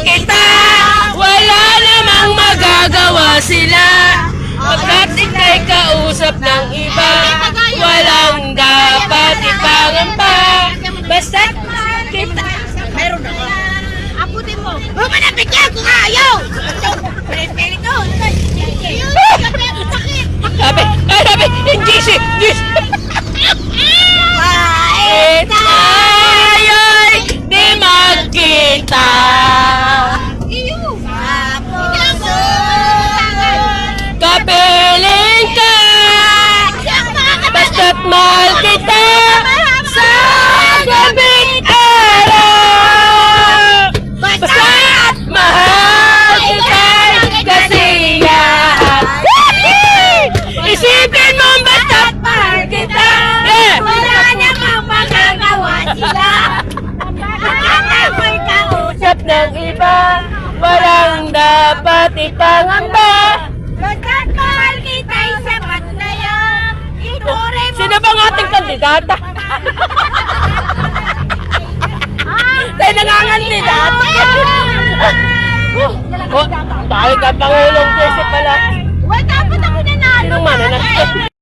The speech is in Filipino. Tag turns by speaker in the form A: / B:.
A: kita. Wala namang magagawa sila. Pagkat ika'y kausap ng iba, walang dapat ipangamba. Basta't kita.
B: Meron na ba? Abutin mo. Huwag mo na bigyan kung ayaw! Pili ko!
A: Sabi, hindi si, kahit tayo'y di magkita. Kapiling ka, basta't mahal kita sa gabing araw. Basta't mahal kita'y kasiyahan. Isipin mo basta't mahal kita.
B: Wala namang magagawa sila. Ako'y kausap
A: Ng iba, walang dapat ipangamba.
B: Basta't mahal kita'y sapat na yan. Inurin mo.
A: Sino bang ating kandidata? Tayo nangangandidata. Oh, dahil ka pang